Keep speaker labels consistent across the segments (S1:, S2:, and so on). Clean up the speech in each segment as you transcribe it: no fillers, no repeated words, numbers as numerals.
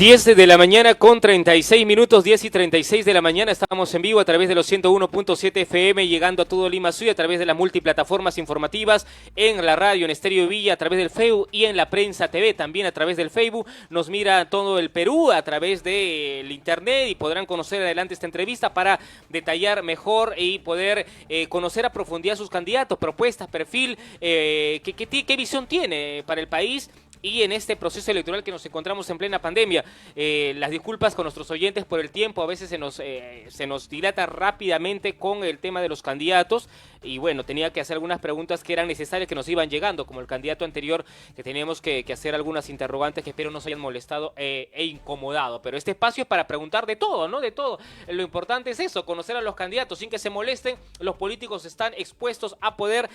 S1: 10 de la mañana con 36 minutos, 10 y 36 de la mañana, estamos en vivo a través de los 101.7 FM, llegando a todo Lima Sur, a través de las multiplataformas informativas, en la radio, en Estéreo Villa, a través del Facebook y en la Prensa TV, también a través del Facebook. Nos mira todo el Perú a través del internet y podrán conocer adelante esta entrevista para detallar mejor y poder conocer a profundidad sus candidatos, propuestas, perfil, qué visión tiene para el país. Y en este proceso electoral que nos encontramos en plena pandemia, las disculpas con nuestros oyentes por el tiempo, a veces se nos dilata rápidamente con el tema de los candidatos, y bueno, tenía que hacer algunas preguntas que eran necesarias, que nos iban llegando, como el candidato anterior, que teníamos que hacer algunas interrogantes que espero no se hayan molestado e incomodado, pero este espacio es para preguntar de todo, ¿no? De todo. Lo importante es eso, conocer a los candidatos sin que se molesten. Los políticos están expuestos a poder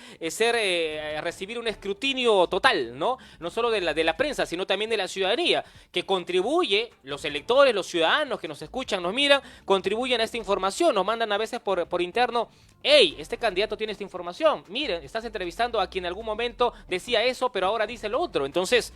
S1: recibir un escrutinio total, ¿no? No solo de la prensa, sino también de la ciudadanía, que contribuye, los electores, los ciudadanos que nos escuchan, nos miran, contribuyen a esta información, nos mandan a veces por interno: hey, este candidato tiene esta información, miren, estás entrevistando a quien en algún momento decía eso, pero ahora dice lo otro. Entonces,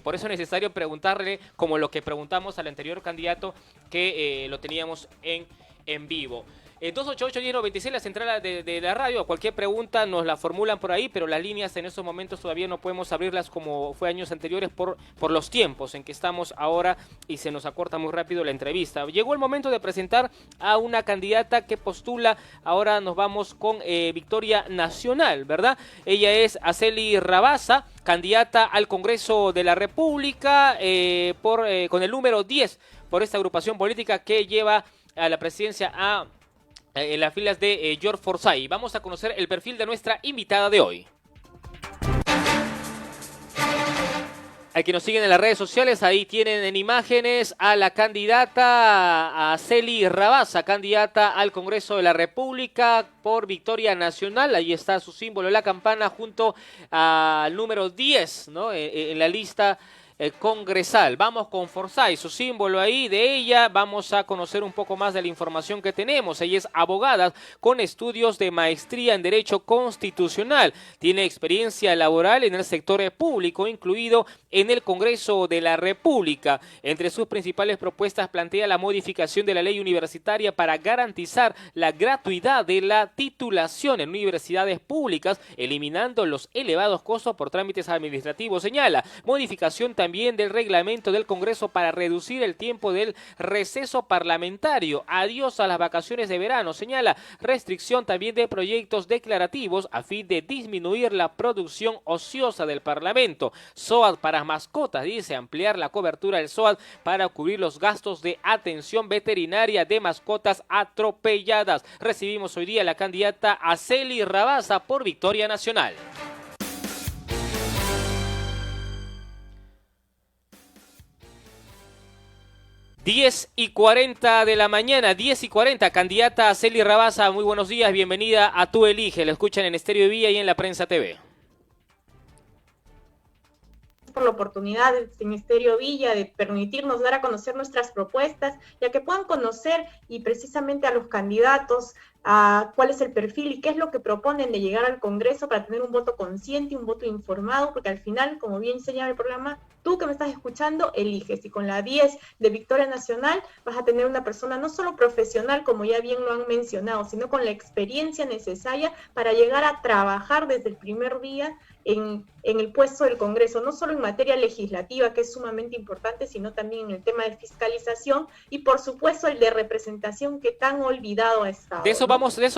S1: por eso es necesario preguntarle, como lo que preguntamos al anterior candidato, que lo teníamos en vivo. 288-1096, la central de la radio. Cualquier pregunta nos la formulan por ahí, pero las líneas en estos momentos todavía no podemos abrirlas como fue años anteriores por los tiempos en que estamos ahora y se nos acorta muy rápido la entrevista. Llegó el momento de presentar a una candidata que postula. Ahora nos vamos con Victoria Nacional, ¿verdad? Ella es Araceli Rabasa, candidata al Congreso de la República con el número 10 por esta agrupación política que lleva a la presidencia en las filas de George Forsyth. Vamos a conocer el perfil de nuestra invitada de hoy. A quienes nos siguen en las redes sociales, ahí tienen en imágenes a la candidata Araceli Rabasa, candidata al Congreso de la República por Victoria Nacional. Ahí está su símbolo, la campana, junto al número 10, ¿no? En la lista congresal. Vamos con Forsyth, su símbolo ahí de ella. Vamos a conocer un poco más de la información que tenemos. Ella es abogada con estudios de maestría en Derecho Constitucional. Tiene experiencia laboral en el sector público, incluido en el Congreso de la República. Entre sus principales propuestas plantea la modificación de la ley universitaria para garantizar la gratuidad de la titulación en universidades públicas, eliminando los elevados costos por trámites administrativos. Señala modificación también del reglamento del Congreso para reducir el tiempo del receso parlamentario. Adiós a las vacaciones de verano. Señala restricción también de proyectos declarativos a fin de disminuir la producción ociosa del Parlamento. SOAT para mascotas, dice, ampliar la cobertura del SOAT para cubrir los gastos de atención veterinaria de mascotas atropelladas. Recibimos hoy día a la candidata Araceli Rabasa por Victoria Nacional. 10:40 de la mañana, 10:40, candidata Araceli Rabasa, muy buenos días, bienvenida a Tú Elige, lo escuchan en Estéreo Villa y en la Prensa TV.
S2: Por la oportunidad en Estéreo Villa de permitirnos dar a conocer nuestras propuestas, ya que puedan conocer y precisamente a los candidatos cuál es el perfil y qué es lo que proponen de llegar al Congreso para tener un voto consciente, un voto informado, porque al final, como bien señala el programa, tú que me estás escuchando, eliges. Y con la 10 de Victoria Nacional vas a tener una persona no solo profesional, como ya bien lo han mencionado, sino con la experiencia necesaria para llegar a trabajar desde el primer día en el puesto del Congreso, no solo en materia legislativa, que es sumamente importante, sino también en el tema de fiscalización y, por supuesto, el de representación que tan olvidado ha estado.
S1: De eso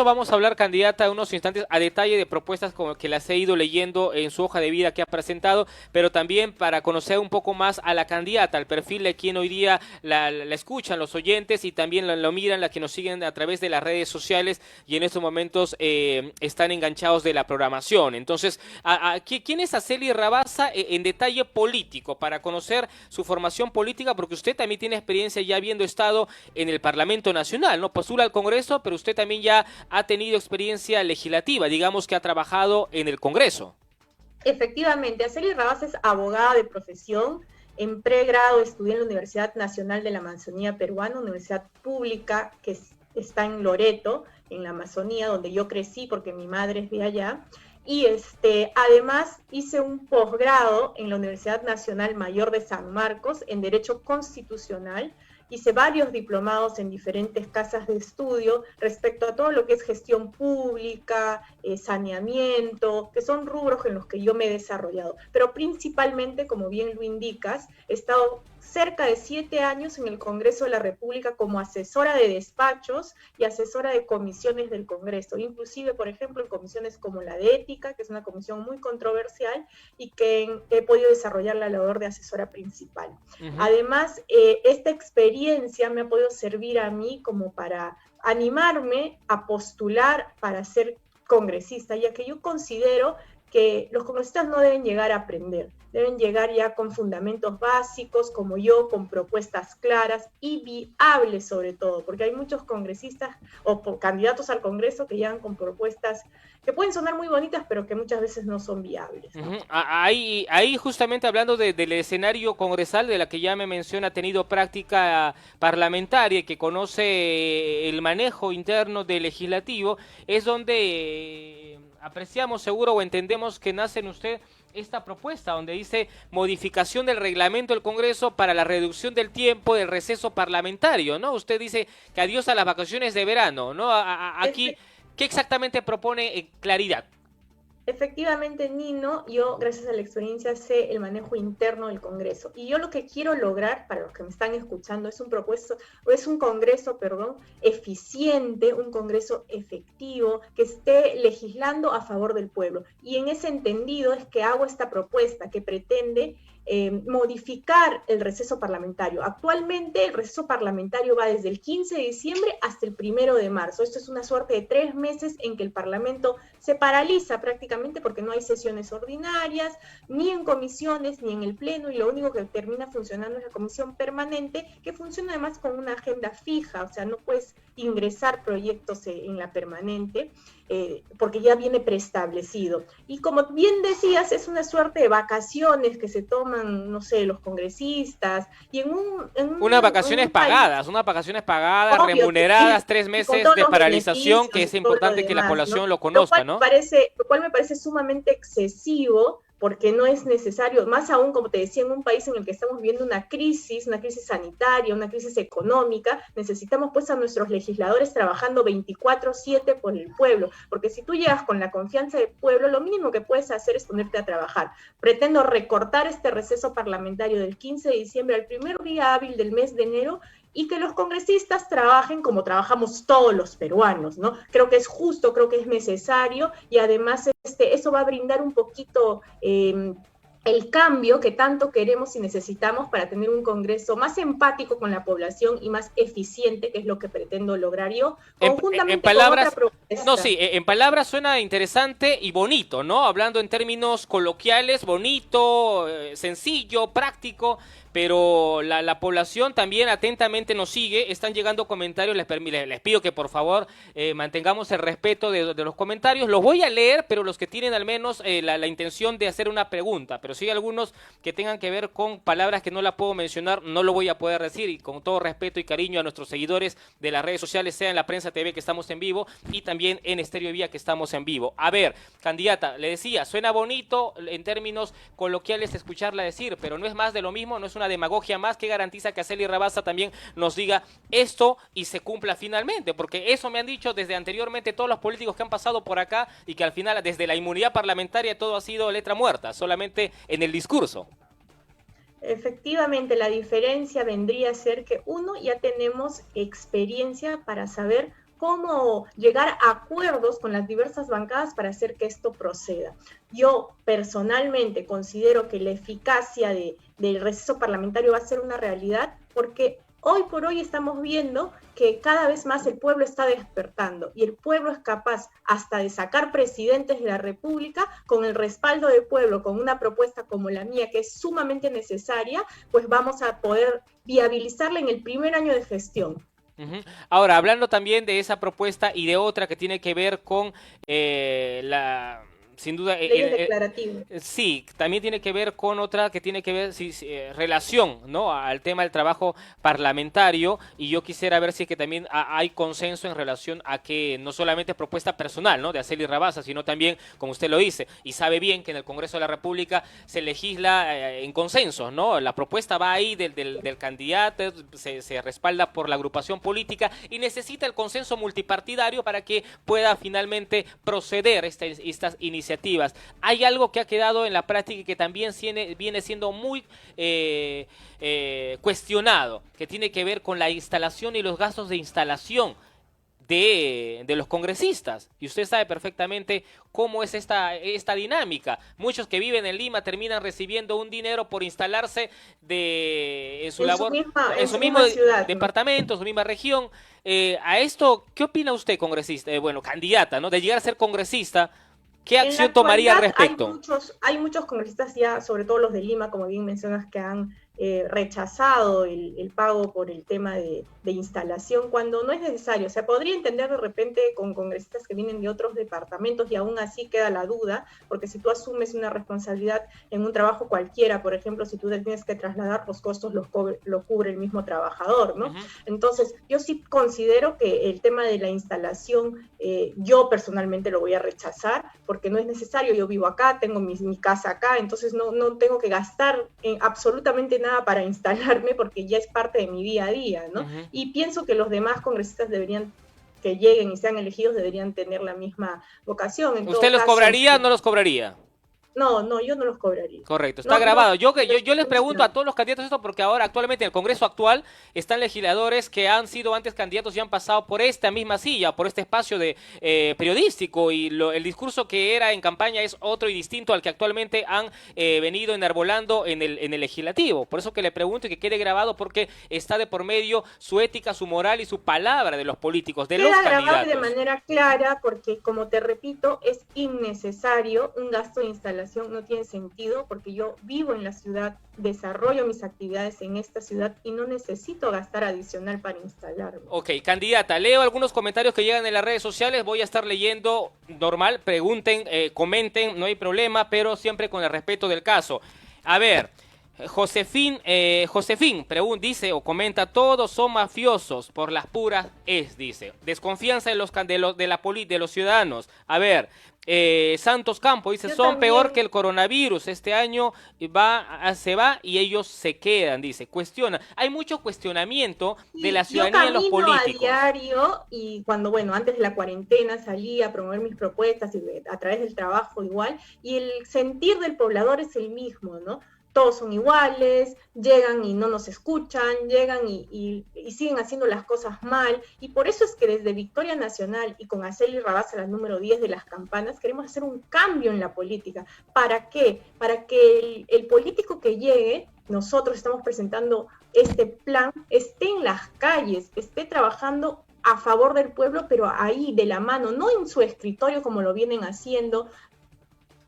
S1: vamos a hablar, candidata, en unos instantes a detalle de propuestas como que las he ido leyendo en su hoja de vida que ha presentado, pero también para conocer un poco más a la candidata, al perfil de quien hoy día la escuchan los oyentes y también lo miran, la que nos siguen a través de las redes sociales y en estos momentos están enganchados de la programación. Entonces, ¿quién es Araceli Rabasa en detalle político, para conocer su formación política? Porque usted también tiene experiencia ya habiendo estado en el Parlamento Nacional, ¿no? Postula al Congreso, pero usted también ya ha tenido experiencia legislativa, digamos que ha trabajado en el Congreso.
S2: Efectivamente, Araceli Rabasa es abogada de profesión. En pregrado estudié en la Universidad Nacional de la Amazonía Peruana, universidad pública que está en Loreto, en la Amazonía, donde yo crecí porque mi madre es de allá. Y además hice un posgrado en la Universidad Nacional Mayor de San Marcos en Derecho Constitucional. Hice varios diplomados en diferentes casas de estudio respecto a todo lo que es gestión pública, saneamiento, que son rubros en los que yo me he desarrollado. Pero principalmente, como bien lo indicas, he estado cerca de 7 años en el Congreso de la República como asesora de despachos y asesora de comisiones del Congreso, inclusive, por ejemplo, en comisiones como la de ética, que es una comisión muy controversial y que he podido desarrollar la labor de asesora principal. Además, esta experiencia me ha podido servir a mí como para animarme a postular para ser congresista, ya que yo considero que los congresistas no deben llegar a aprender, deben llegar ya con fundamentos básicos, como yo, con propuestas claras y viables sobre todo, porque hay muchos congresistas o candidatos al Congreso que llegan con propuestas que pueden sonar muy bonitas, pero que muchas veces no son viables, ¿no?
S1: Ahí justamente hablando del escenario congresal, de la que ya me menciona, ha tenido práctica parlamentaria y que conoce el manejo interno del legislativo, es donde apreciamos seguro o entendemos que nace en usted esta propuesta, donde dice modificación del reglamento del Congreso para la reducción del tiempo del receso parlamentario, ¿no? Usted dice que adiós a las vacaciones de verano, ¿no? Aquí, ¿qué exactamente propone en claridad?
S2: Efectivamente, Nino, yo gracias a la experiencia sé el manejo interno del Congreso y yo lo que quiero lograr, para los que me están escuchando, es un Congreso, eficiente, un Congreso efectivo, que esté legislando a favor del pueblo. Y en ese entendido es que hago esta propuesta que pretende modificar el receso parlamentario. Actualmente el receso parlamentario va desde el 15 de diciembre hasta el 1 de marzo. Esto es una suerte de 3 meses en que el Parlamento se paraliza prácticamente porque no hay sesiones ordinarias, ni en comisiones, ni en el Pleno, y lo único que termina funcionando es la comisión permanente, que funciona además con una agenda fija, o sea, no puedes ingresar proyectos en la permanente, porque ya viene preestablecido. Y como bien decías, es una suerte de vacaciones que se toman, no sé, los congresistas, y
S1: unas vacaciones pagadas, obvio, remuneradas, 3 meses de paralización, que es importante que la población lo conozca, ¿no?
S2: Lo cual me parece sumamente excesivo, porque no es necesario, más aún, como te decía, en un país en el que estamos viviendo una crisis sanitaria, una crisis económica, necesitamos pues a nuestros legisladores trabajando 24/7 por el pueblo, porque si tú llegas con la confianza del pueblo, lo mínimo que puedes hacer es ponerte a trabajar. Pretendo recortar este receso parlamentario del 15 de diciembre al primer día hábil del mes de enero, y que los congresistas trabajen como trabajamos todos los peruanos, ¿no? Creo que es justo, creo que es necesario, y además eso va a brindar un poquito el cambio que tanto queremos y necesitamos para tener un Congreso más empático con la población y más eficiente, que es lo que pretendo lograr yo, conjuntamente
S1: en palabras,
S2: con otra propuesta.
S1: No, sí, en palabras suena interesante y bonito, ¿no? Hablando en términos coloquiales, bonito, sencillo, práctico, pero la población también atentamente nos sigue, están llegando comentarios, les pido que por favor mantengamos el respeto de los comentarios, los voy a leer, pero los que tienen al menos la intención de hacer una pregunta, pero pero sí algunos que tengan que ver con palabras que no la puedo mencionar, no lo voy a poder decir, y con todo respeto y cariño a nuestros seguidores de las redes sociales, sea en La Prensa TV que estamos en vivo y también en Estéreo Vía que estamos en vivo. A ver, candidata, le decía, suena bonito en términos coloquiales escucharla decir, pero no es más de lo mismo, no es una demagogia más que garantiza que Araceli Rabasa también nos diga esto y se cumpla finalmente, porque eso me han dicho desde anteriormente todos los políticos que han pasado por acá y que al final desde la inmunidad parlamentaria todo ha sido letra muerta, solamente en el discurso.
S2: Efectivamente, la diferencia vendría a ser que uno, ya tenemos experiencia para saber cómo llegar a acuerdos con las diversas bancadas para hacer que esto proceda. Yo personalmente considero que la eficacia del receso parlamentario va a ser una realidad porque hoy por hoy estamos viendo que cada vez más el pueblo está despertando y el pueblo es capaz hasta de sacar presidentes de la República con el respaldo del pueblo, con una propuesta como la mía que es sumamente necesaria, pues vamos a poder viabilizarla en el primer año de gestión.
S1: Ahora, hablando también de esa propuesta y de otra que tiene que ver con la... Sin duda,
S2: leyes declarativas.
S1: Sí, también tiene que ver con otra que tiene que ver, relación, ¿no?, al tema del trabajo parlamentario, y yo quisiera ver si es que también hay consenso en relación a que no solamente es propuesta personal, ¿no?, de Araceli Rabasa, sino también, como usted lo dice, y sabe bien que en el Congreso de la República se legisla en consenso, ¿no? La propuesta va ahí del candidato, se respalda por la agrupación política y necesita el consenso multipartidario para que pueda finalmente proceder estas iniciativas. Hay algo que ha quedado en la práctica y que también viene siendo muy cuestionado, que tiene que ver con la instalación y los gastos de instalación de los congresistas, y usted sabe perfectamente cómo es esta dinámica. Muchos que viven en Lima terminan recibiendo un dinero por instalarse en su mismo
S2: ciudad,
S1: departamento, en su misma región. A esto, ¿qué opina usted, congresista? Candidata, ¿no?, de llegar a ser congresista. ¿Qué acción tomaría al respecto?
S2: Hay muchos congresistas ya, sobre todo los de Lima, como bien mencionas, que han rechazado el pago por el tema de instalación cuando no es necesario. O sea, podría entender de repente con congresistas que vienen de otros departamentos y aún así queda la duda, porque si tú asumes una responsabilidad en un trabajo cualquiera, por ejemplo, si tú te tienes que trasladar, los costos los cubre el mismo trabajador, ¿no? Entonces, yo sí considero que el tema de la instalación, yo personalmente lo voy a rechazar, porque no es necesario. Yo vivo acá, tengo mi casa acá, entonces no tengo que gastar absolutamente nada para instalarme porque ya es parte de mi día a día, ¿no? Y pienso que los demás congresistas que lleguen y sean elegidos deberían tener la misma vocación.
S1: ¿Usted los cobraría o no los cobraría?
S2: No, yo no los cobraría.
S1: Correcto, está grabado. Yo les pregunto a todos los candidatos esto porque ahora actualmente en el Congreso actual están legisladores que han sido antes candidatos y han pasado por esta misma silla, por este espacio de periodístico, y el discurso que era en campaña es otro y distinto al que actualmente han venido enarbolando en el legislativo. Por eso que le pregunto y que quede grabado, porque está de por medio su ética, su moral y su palabra de los políticos, de los candidatos.
S2: Queda grabado de manera clara porque, como te repito, es innecesario un gasto de instalación. No tiene sentido porque yo vivo en la ciudad, desarrollo mis actividades en esta ciudad y no necesito gastar adicional para instalarme.
S1: Ok, candidata, leo algunos comentarios que llegan en las redes sociales, voy a estar leyendo normal, pregunten, comenten, no hay problema, pero siempre con el respeto del caso. A ver, Josefín dice o comenta: todos son mafiosos por las puras dice. Desconfianza de los ciudadanos. A ver, Santos Campo dice: son peor que el coronavirus, este año se va y ellos se quedan, dice. Cuestiona, hay mucho cuestionamiento de la ciudadanía en los políticos.
S2: Yo camino a diario y cuando, antes de la cuarentena salí a promover mis propuestas y a través del trabajo igual, y el sentir del poblador es el mismo, ¿no? Todos son iguales, llegan y no nos escuchan, llegan y siguen haciendo las cosas mal, y por eso es que desde Victoria Nacional y con Araceli Rabasa, la número 10 de las campanas, queremos hacer un cambio en la política. ¿Para qué? Para que el político que llegue, nosotros estamos presentando este plan, esté en las calles, esté trabajando a favor del pueblo, pero ahí de la mano, no en su escritorio como lo vienen haciendo,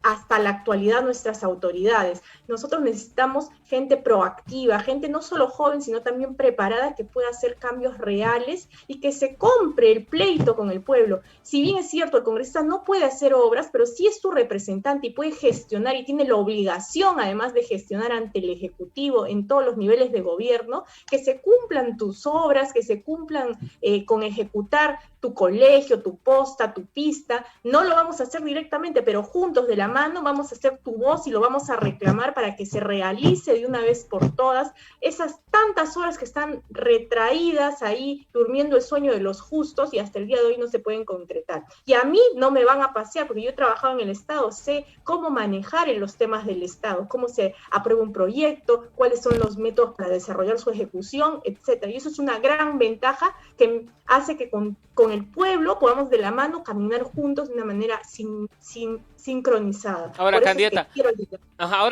S2: hasta la actualidad nuestras autoridades. Nosotros necesitamos gente proactiva, gente no solo joven, sino también preparada que pueda hacer cambios reales y que se compre el pleito con el pueblo. Si bien es cierto, el congresista no puede hacer obras, pero sí es tu representante y puede gestionar y tiene la obligación, además de gestionar ante el Ejecutivo en todos los niveles de gobierno, que se cumplan tus obras, que se cumplan con ejecutar tu colegio, tu posta, tu pista. No lo vamos a hacer directamente, pero juntos de la mano vamos a hacer tu voz y lo vamos a reclamar para que se realice de una vez por todas esas tantas horas que están retraídas ahí, durmiendo el sueño de los justos y hasta el día de hoy no se pueden concretar. Y a mí no me van a pasear, porque yo he trabajado en el Estado, sé cómo manejar en los temas del Estado, cómo se aprueba un proyecto, cuáles son los métodos para desarrollar su ejecución, etcétera. Y eso es una gran ventaja que hace que con el pueblo podamos de la mano caminar juntos de una manera sincronizada.
S1: Ahora,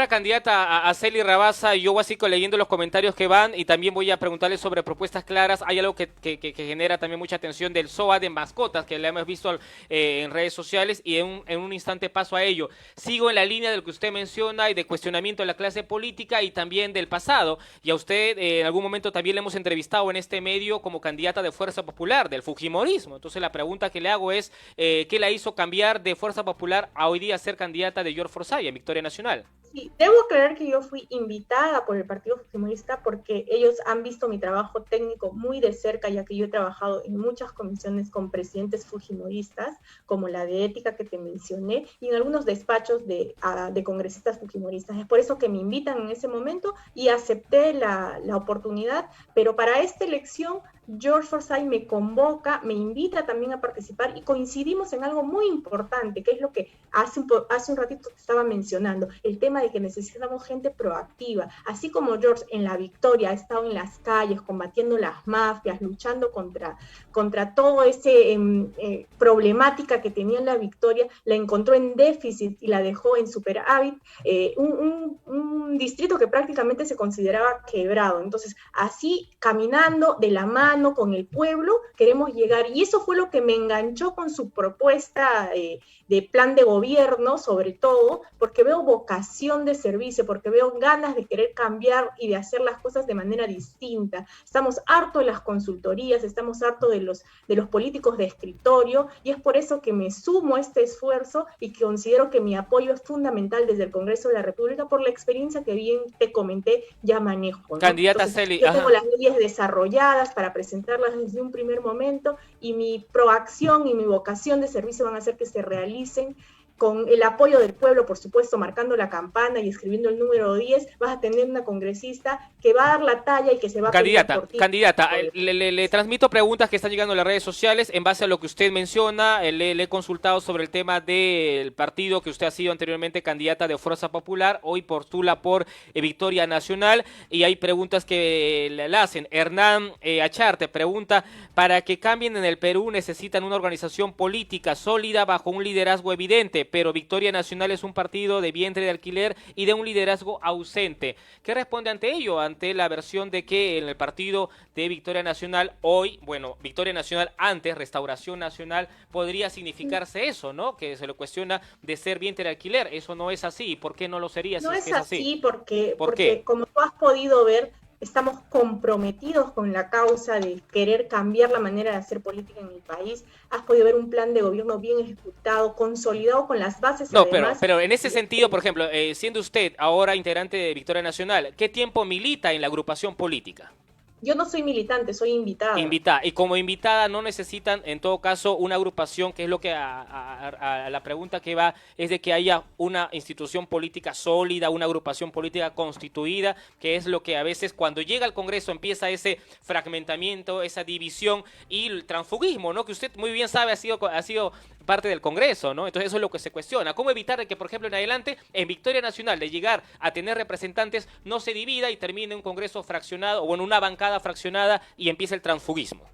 S1: candidata, a Celi Rabasa, yo voy así leyendo los comentarios que van y también voy a preguntarle sobre propuestas claras. Hay algo que genera también mucha atención del SOA de mascotas, que le hemos visto en redes sociales, y en un instante paso a ello. Sigo en la línea de lo que usted menciona y de cuestionamiento de la clase política y también del pasado. Y a usted en algún momento también le hemos entrevistado en este medio como candidata de Fuerza Popular, del fujimorismo. Entonces la pregunta que le hago es, ¿qué la hizo cambiar de Fuerza Popular a hoy día ser candidata de George Forsyth en Victoria Nacional?
S2: Sí, debo aclarar que yo fui invitada por el Partido Fujimorista porque ellos han visto mi trabajo técnico muy de cerca, ya que yo he trabajado en muchas comisiones con presidentes fujimoristas, como la de ética que te mencioné, y en algunos despachos de congresistas fujimoristas. Es por eso que me invitan en ese momento y acepté la oportunidad, pero para esta elección George Forsyth me convoca, me invita también a participar y coincidimos en algo muy importante, que es lo que hace un ratito te estaba mencionando, el tema de que necesitamos gente proactiva. Así como George en la Victoria ha estado en las calles combatiendo las mafias, luchando contra todo ese problemática que tenía en la Victoria, la encontró en déficit y la dejó en superávit, un distrito que prácticamente se consideraba quebrado. Entonces, así caminando de la mano con el pueblo, queremos llegar, y eso fue lo que me enganchó con su propuesta de plan de gobierno, sobre todo, porque veo vocación de servicio, porque veo ganas de querer cambiar y de hacer las cosas de manera distinta. Estamos hartos de las consultorías, estamos hartos de los políticos de escritorio, y es por eso que me sumo a este esfuerzo y que considero que mi apoyo es fundamental desde el Congreso de la República por la experiencia que bien te comenté, ya manejo, ¿no?
S1: Candidata
S2: Entonces,
S1: Celi,
S2: yo tengo las leyes desarrolladas para presentarlas desde un primer momento, y mi proacción y mi vocación de servicio van a hacer que se realicen con el apoyo del pueblo, por supuesto, marcando la campana y escribiendo el número 10, vas a tener una congresista que va a dar la talla y que se va a pedir por ti.
S1: Candidata, le transmito preguntas que están llegando en las redes sociales en base a lo que usted menciona. Le he consultado sobre el tema del partido que usted ha sido anteriormente candidata de Fuerza Popular, hoy postula por Victoria Nacional, y hay preguntas que le hacen. Hernán Acharte pregunta, para que cambien en el Perú necesitan una organización política sólida bajo un liderazgo evidente, pero Victoria Nacional es un partido de vientre de alquiler y de un liderazgo ausente. ¿Qué responde ante ello? Ante la versión de que en el partido de Victoria Nacional hoy, bueno, Victoria Nacional antes, Restauración Nacional, podría significarse eso, ¿no? Que se lo cuestiona de ser vientre de alquiler. Eso no es así. ¿Por qué no lo sería?
S2: No
S1: si
S2: es
S1: que
S2: así, porque
S1: qué?
S2: Como tú has podido ver, estamos comprometidos con la causa de querer cambiar la manera de hacer política en el país. Has podido ver un plan de gobierno bien ejecutado, consolidado con las bases.
S1: No,
S2: además,
S1: pero en ese sentido, por ejemplo, siendo usted ahora integrante de Victoria Nacional, ¿qué tiempo milita en la agrupación política?
S2: Yo no soy militante, soy invitada.
S1: Y como invitada no necesitan, en todo caso, una agrupación, que es lo que a la pregunta que va, es de que haya una institución política sólida, una agrupación política constituida, que es lo que a veces cuando llega al Congreso empieza ese fragmentamiento, esa división y el transfugismo, ¿no? Que usted muy bien sabe ha sido parte del Congreso, ¿no? Entonces eso es lo que se cuestiona. ¿Cómo evitar que, por ejemplo, en adelante, en Victoria Nacional, de llegar a tener representantes, no se divida y termine un Congreso fraccionado o en una bancada fraccionada y empiece el transfugismo?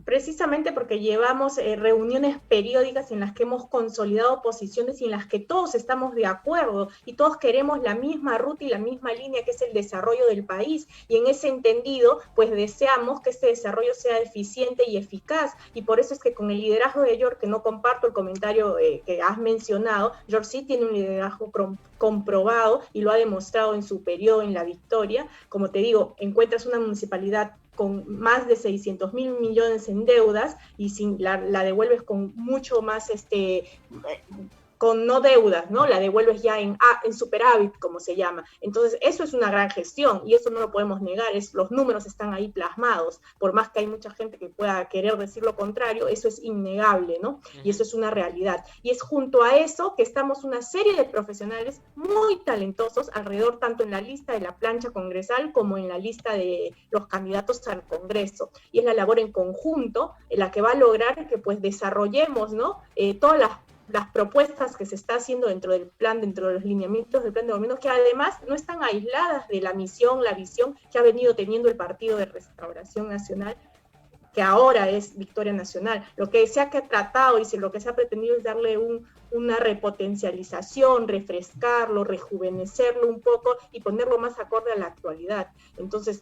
S2: Precisamente porque llevamos reuniones periódicas en las que hemos consolidado posiciones y en las que todos estamos de acuerdo y todos queremos la misma ruta y la misma línea, que es el desarrollo del país. Y en ese entendido, pues deseamos que este desarrollo sea eficiente y eficaz. Y por eso es que con el liderazgo de George, que no comparto el comentario que has mencionado, George sí tiene un liderazgo comprobado y lo ha demostrado en su periodo en La Victoria. Como te digo, encuentras una municipalidad con más de 600.000 millones en deudas y la devuelves con mucho más, con no deudas, ¿no? La devuelves ya en superávit, como se llama. Entonces, eso es una gran gestión y eso no lo podemos negar, los números están ahí plasmados, por más que hay mucha gente que pueda querer decir lo contrario, eso es innegable, ¿no? Y eso es una realidad. Y es junto a eso que estamos una serie de profesionales muy talentosos alrededor, tanto en la lista de la plancha congresal como en la lista de los candidatos al Congreso. Y es la labor en conjunto la que va a lograr que pues desarrollemos, ¿no? Todas las propuestas que se está haciendo dentro del plan, dentro de los lineamientos del plan de gobierno, que además no están aisladas de la misión, la visión que ha venido teniendo el Partido de Restauración Nacional, que ahora es Victoria Nacional. Lo que se ha tratado y lo que se ha pretendido es darle una repotencialización, refrescarlo, rejuvenecerlo un poco y ponerlo más acorde a la actualidad. Entonces,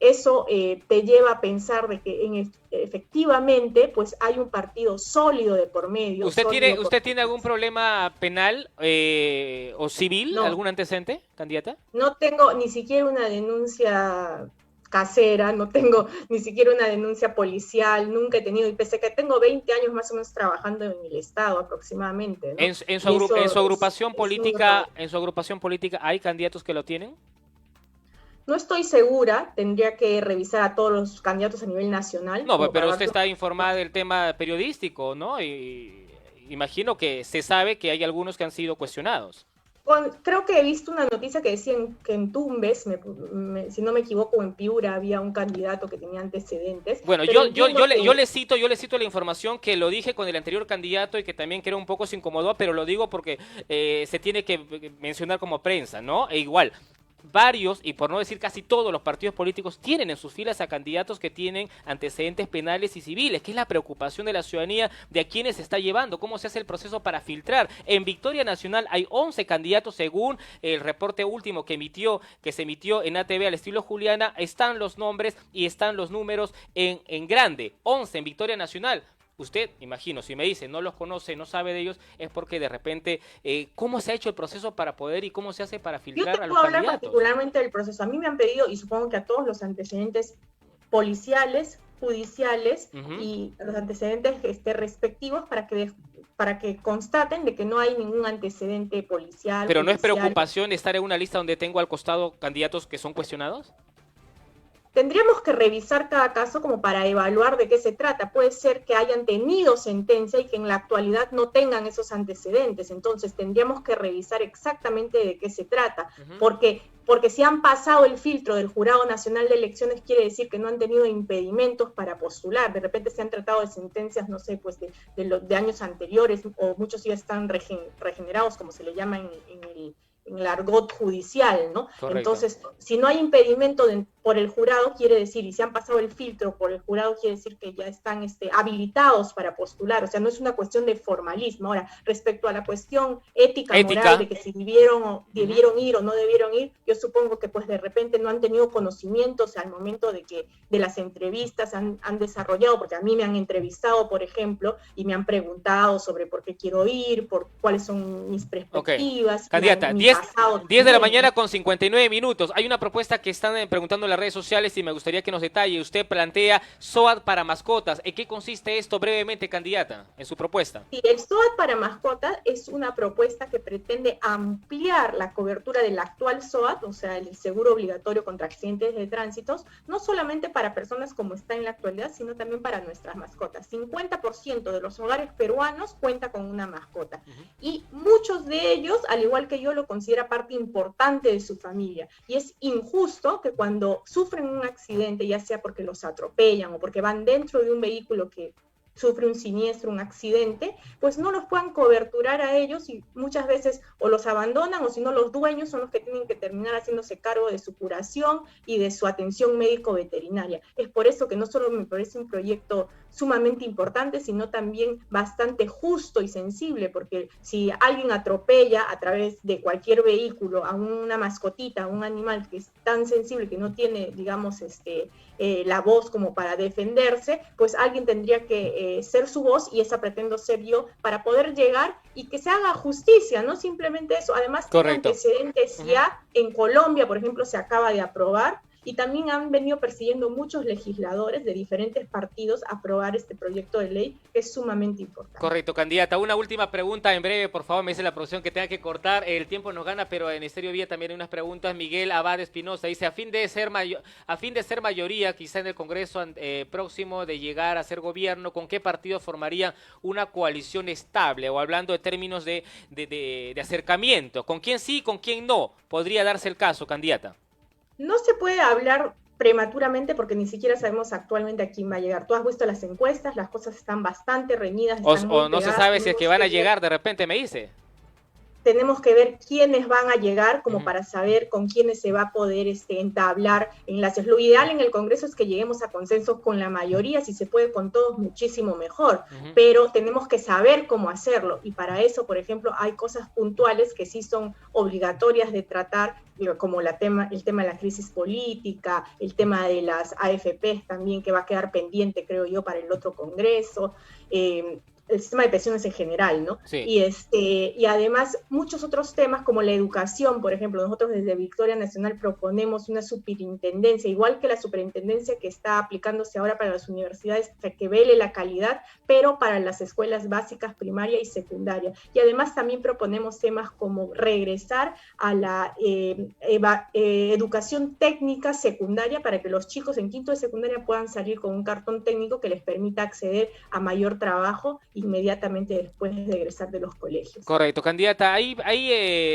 S2: eso te lleva a pensar de que efectivamente pues hay un partido sólido de por medio.
S1: ¿Usted tiene algún problema penal o civil,
S2: no,
S1: algún antecedente, candidata?
S2: No tengo ni siquiera una denuncia casera, no tengo ni siquiera una denuncia policial, nunca he tenido, y pese a que tengo 20 años más o menos trabajando en el Estado aproximadamente, ¿no?
S1: ¿En su agrupación política hay candidatos que lo tienen?
S2: No estoy segura, tendría que revisar a todos los candidatos a nivel nacional.
S1: No, pero usted está informada del tema periodístico, ¿no? Y imagino que se sabe que hay algunos que han sido cuestionados.
S2: Creo que he visto una noticia que decían que en Tumbes, si no me equivoco, en Piura había un candidato que tenía antecedentes.
S1: Bueno, yo le cito la información que lo dije con el anterior candidato y que también creo un poco se incomodó, pero lo digo porque se tiene que mencionar como prensa, ¿no? E igual, varios, y por no decir casi todos los partidos políticos tienen en sus filas a candidatos que tienen antecedentes penales y civiles, que es la preocupación de la ciudadanía de a quiénes se está llevando, cómo se hace el proceso para filtrar. En Victoria Nacional hay 11 candidatos según el reporte último que se emitió en ATV al estilo Juliana, están los nombres y están los números en grande, 11 en Victoria Nacional. Usted, imagino, si me dice no los conoce, no sabe de ellos, es porque de repente, ¿cómo se ha hecho el proceso para poder y cómo se hace para filtrar a los candidatos? Yo te puedo hablar
S2: particularmente del proceso. A mí me han pedido, y supongo que a todos, los antecedentes policiales, judiciales y los antecedentes respectivos para que constaten de que no hay ningún antecedente policial.
S1: ¿Pero no es preocupación estar en una lista donde tengo al costado candidatos que son cuestionados?
S2: Tendríamos que revisar cada caso como para evaluar de qué se trata. Puede ser que hayan tenido sentencia y que en la actualidad no tengan esos antecedentes. Entonces tendríamos que revisar exactamente de qué se trata. Porque si han pasado el filtro del Jurado Nacional de Elecciones, quiere decir que no han tenido impedimentos para postular. De repente se han tratado de sentencias, no sé, pues de años anteriores, o muchos ya están regenerados, como se le llama en el argot judicial, ¿no?
S1: Correcto.
S2: Entonces, si no hay impedimento por el jurado, quiere decir, y si han pasado el filtro por el jurado, quiere decir que ya están habilitados para postular. O sea, no es una cuestión de formalismo. Ahora, respecto a la cuestión ética. Moral, de que si debieron ir o no debieron ir, yo supongo que pues de repente no han tenido conocimientos al momento de las entrevistas han desarrollado, porque a mí me han entrevistado, por ejemplo, y me han preguntado sobre por qué quiero ir, por cuáles son mis perspectivas.
S1: Okay. Candidata, 10 de la mañana con 59 minutos. Hay una propuesta que están preguntando en las redes sociales y me gustaría que nos detalle. Usted plantea SOAT para mascotas. ¿En qué consiste esto brevemente, candidata, en su propuesta?
S2: Sí, el SOAT para mascotas es una propuesta que pretende ampliar la cobertura del actual SOAT, o sea, el seguro obligatorio contra accidentes de tránsito, no solamente para personas como está en la actualidad, sino también para nuestras mascotas. 50% de los hogares peruanos cuenta con una mascota. Y muchos de ellos, al igual que yo, lo considera parte importante de su familia. Y es injusto que cuando sufren un accidente, ya sea porque los atropellan o porque van dentro de un vehículo que sufre un siniestro, un accidente, pues no los puedan coberturar a ellos y muchas veces o los abandonan o si no los dueños son los que tienen que terminar haciéndose cargo de su curación y de su atención médico-veterinaria. Es por eso que no solo me parece un proyecto sumamente importante, sino también bastante justo y sensible, porque si alguien atropella a través de cualquier vehículo a una mascotita, a un animal que es tan sensible que no tiene, digamos, la voz como para defenderse, pues alguien tendría que ser su voz, y esa pretendo ser yo, para poder llegar y que se haga justicia, no simplemente eso. Además, tiene antecedentes ya. En Colombia, por ejemplo, se acaba de aprobar, y también han venido persiguiendo muchos legisladores de diferentes partidos a aprobar este proyecto de ley, que es sumamente importante.
S1: Correcto, candidata. Una última pregunta en breve, por favor. Me dice la producción que tenga que cortar. El tiempo nos gana, pero en Estéreo Vía también hay unas preguntas. Miguel Abad Espinosa dice, a fin de ser mayoría, quizá en el Congreso próximo de llegar a ser gobierno, ¿con qué partido formaría una coalición estable? O hablando de términos de acercamiento, ¿con quién sí, con quién no? ¿Podría darse el caso, candidata?
S2: No se puede hablar prematuramente porque ni siquiera sabemos actualmente a quién va a llegar. Tú has visto las encuestas, las cosas están bastante reñidas.
S1: O no se sabe si es que van a llegar, de repente me dice.
S2: Tenemos que ver quiénes van a llegar como para saber con quiénes se va a poder entablar enlaces. Lo ideal en el Congreso es que lleguemos a consensos con la mayoría, si se puede con todos, muchísimo mejor, pero tenemos que saber cómo hacerlo, y para eso, por ejemplo, hay cosas puntuales que sí son obligatorias de tratar, como el tema de la crisis política, el tema de las AFPs también, que va a quedar pendiente, creo yo, para el otro Congreso, el sistema de pensiones en general, ¿no?
S1: Sí.
S2: Y además muchos otros temas como la educación, por ejemplo, nosotros desde Victoria Nacional proponemos una superintendencia, igual que la superintendencia que está aplicándose ahora para las universidades, que vele la calidad, pero para las escuelas básicas, primaria y secundaria. Y además también proponemos temas como regresar a la educación técnica secundaria, para que los chicos en quinto de secundaria puedan salir con un cartón técnico que les permita acceder a mayor trabajo inmediatamente después de egresar de los colegios.
S1: Correcto, candidata. Ahí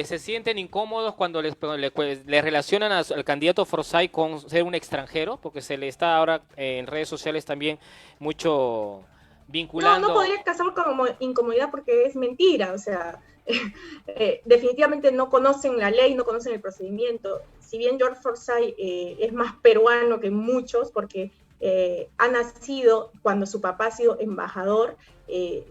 S1: se sienten incómodos cuando le relacionan al candidato Forsyth con ser un extranjero, porque se le está ahora en redes sociales también mucho vinculando.
S2: No podría casar como incomodidad porque es mentira, o sea, definitivamente no conocen la ley, no conocen el procedimiento. Si bien George Forsyth es más peruano que muchos, porque ha nacido cuando su papá ha sido embajador,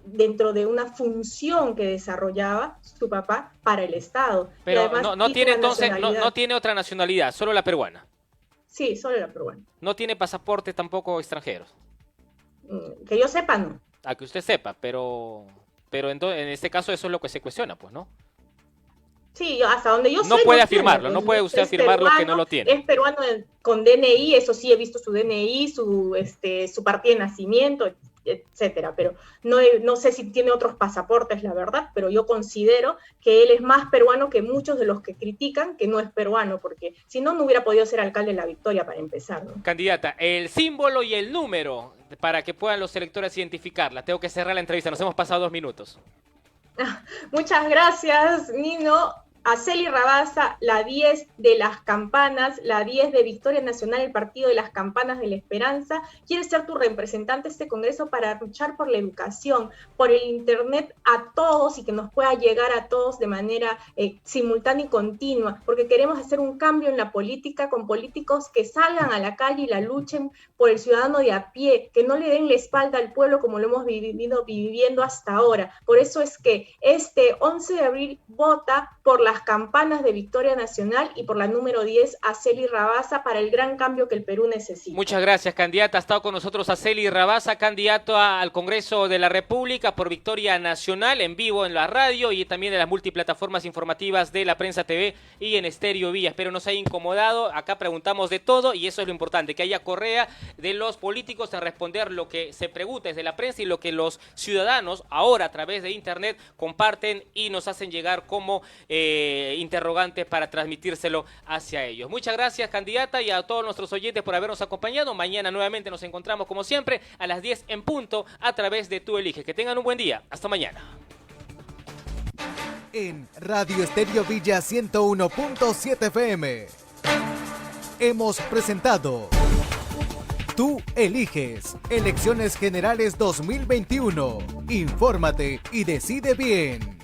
S2: dentro de una función que desarrollaba su papá para el Estado.
S1: Pero no tiene entonces, no tiene otra nacionalidad, solo la peruana.
S2: Sí, solo la peruana.
S1: No tiene pasaporte tampoco extranjeros.
S2: Que yo sepa, no.
S1: A que usted sepa, pero entonces, en este caso eso es lo que se cuestiona, pues, ¿no?
S2: Sí, hasta donde yo sé.
S1: No puede afirmarlo,
S2: pues,
S1: no puede usted afirmarlo que no lo tiene.
S2: Es peruano con DNI, eso sí, he visto su DNI, su partida de nacimiento, etcétera, pero no sé si tiene otros pasaportes, la verdad, pero yo considero que él es más peruano que muchos de los que critican que no es peruano, porque si no, no hubiera podido ser alcalde de La Victoria para empezar, ¿no?
S1: Candidata, el símbolo y el número para que puedan los electores identificarla. Tengo que cerrar la entrevista, nos hemos pasado 2 minutos.
S2: Muchas gracias, Nino. Acely Rabasa, la 10 de las campanas, la 10 de Victoria Nacional, el partido de las campanas de la esperanza, quiere ser tu representante en este congreso para luchar por la educación, por el internet a todos y que nos pueda llegar a todos de manera simultánea y continua, porque queremos hacer un cambio en la política con políticos que salgan a la calle y la luchen por el ciudadano de a pie, que no le den la espalda al pueblo como lo hemos viviendo hasta ahora. Por eso es que este 11 de abril vota por las campanas de Victoria Nacional y por la número 10, Acely Rabasa, para el gran cambio que el Perú necesita.
S1: Muchas gracias, candidata. Ha estado con nosotros Acely Rabasa, candidato al Congreso de la República por Victoria Nacional, en vivo en la radio y también en las multiplataformas informativas de La Prensa TV y en Estéreo Vía. Espero no se haya incomodado. Acá preguntamos de todo y eso es lo importante, que haya correa de los políticos en responder lo que se pregunta desde la prensa y lo que los ciudadanos ahora a través de internet comparten y nos hacen llegar como interrogantes para transmitírselo hacia ellos. Muchas gracias, candidata, y a todos nuestros oyentes por habernos acompañado. Mañana nuevamente nos encontramos como siempre a las 10 en punto a través de Tú Eliges. Que tengan un buen día. Hasta mañana.
S3: En Radio Estéreo Villa 101.7 FM hemos presentado Tú Eliges, Elecciones Generales 2021. Infórmate y decide bien.